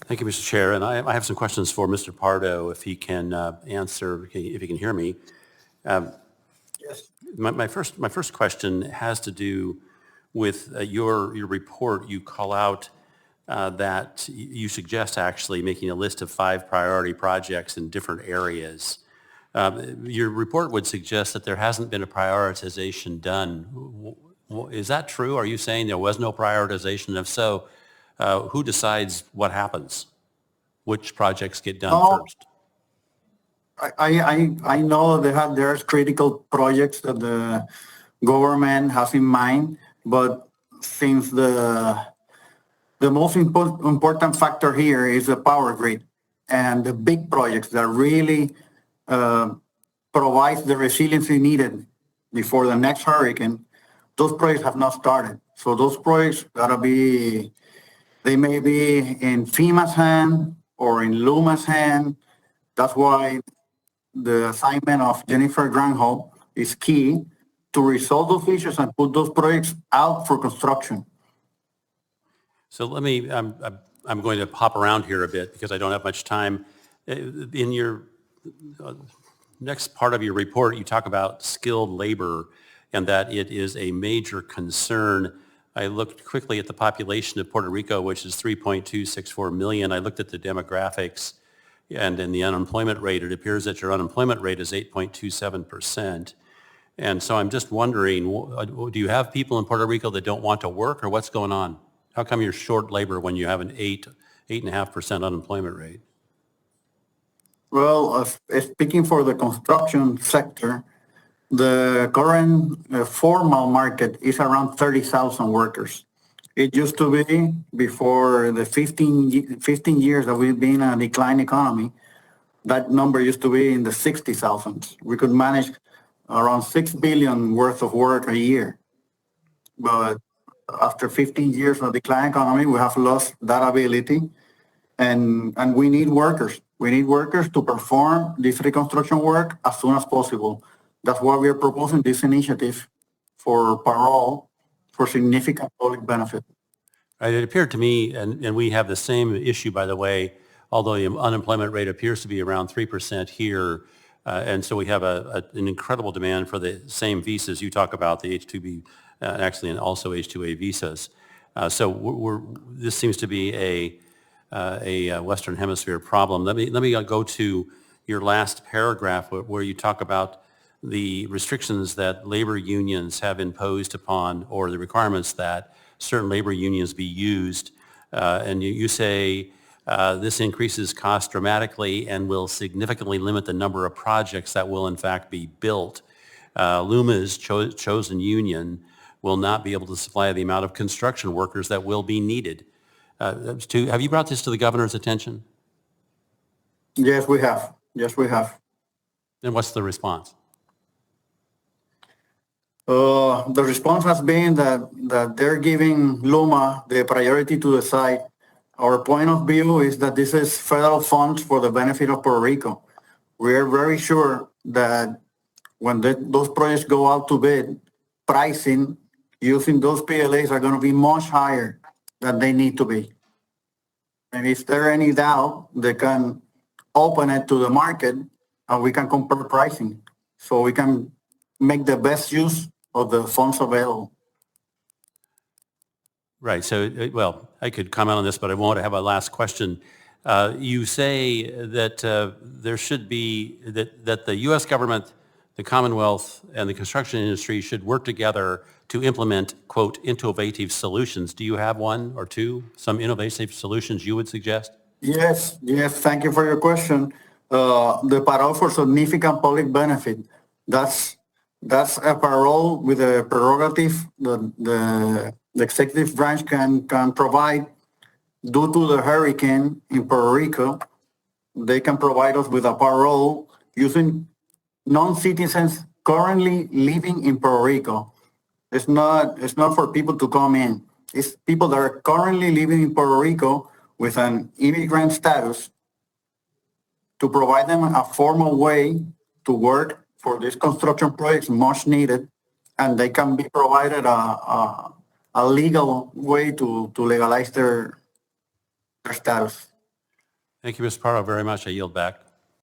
Thank you, Mr. Chair. And I have some questions for Mr. Pardo, if he can answer, if he can hear me. Yes. My first question has to do with your report. You call out that you suggest actually making a list of 5 priority projects in different areas. Your report would suggest that there hasn't been a prioritization done. Is that true? Are you saying there was no prioritization? If so, who decides what happens? Which projects get done first? I know there's critical projects that the government has in mind, but since the most important factor here is the power grid and the big projects that really provides the resiliency needed before the next hurricane, those projects have not started. So those projects they may be in FEMA's hand or in LUMA's hand. That's why the assignment of Jennifer Granholm is key to resolve those issues and put those projects out for construction. So let me, I'm going to hop around here a bit because I don't have much time. In your next part of your report, you talk about skilled labor and that it is a major concern. I looked quickly at the population of Puerto Rico, which is 3.264 million. I looked at the demographics and in the unemployment rate, it appears that your unemployment rate is 8.27%. And so I'm just wondering, do you have people in Puerto Rico that don't want to work, or what's going on? How come you're short labor when you have an 8.5% unemployment rate? Well, speaking for the construction sector, the current formal market is around 30,000 workers. It used to be, before the 15 years that we've been a decline economy, that number used to be in the 60,000. We could manage around 6 billion worth of work a year. But after 15 years of decline economy, we have lost that ability, and we need workers. We need workers to perform this reconstruction work as soon as possible. That's why we are proposing this initiative for parole for significant public benefit. It appeared to me, and we have the same issue, by the way, although the unemployment rate appears to be around 3% here, and so we have an incredible demand for the same visas you talk about, the H-2B, actually, and also H-2A visas. So this seems to be a Western Hemisphere problem. Let me go to your last paragraph where you talk about the restrictions that labor unions have imposed upon, or the requirements that certain labor unions be used. And you say this increases costs dramatically and will significantly limit the number of projects that will in fact be built. LUMA's chosen union will not be able to supply the amount of construction workers that will be needed. Have you brought this to the governor's attention? Yes, we have. Yes, we have. And what's the response? The response has been that they're giving LUMA the priority to decide. Our point of view is that this is federal funds for the benefit of Puerto Rico. We are very sure that when those projects go out to bid, pricing using those PLAs are going to be much higher than they need to be. And if there any doubt, they can open it to the market and we can compare pricing so we can make the best use of the funds available. Right. So, well, I could comment on this, but I won't. I have a last question. You say that there should be, that the U.S. government, the Commonwealth, and the construction industry should work together to implement, quote, innovative solutions. Do you have one or two, some innovative solutions you would suggest? Yes. Thank you for your question. The parole for significant public benefit, that's a parole with a prerogative the executive branch can provide. Due to the hurricane in Puerto Rico, they can provide us with a parole using non-citizens currently living in Puerto Rico. It's not for people to come in. It's people that are currently living in Puerto Rico with an immigrant status, to provide them a formal way to work for these construction projects much needed, and they can be provided a legal way to legalize their status. Thank you, Mr. Pardo, very much. I yield back.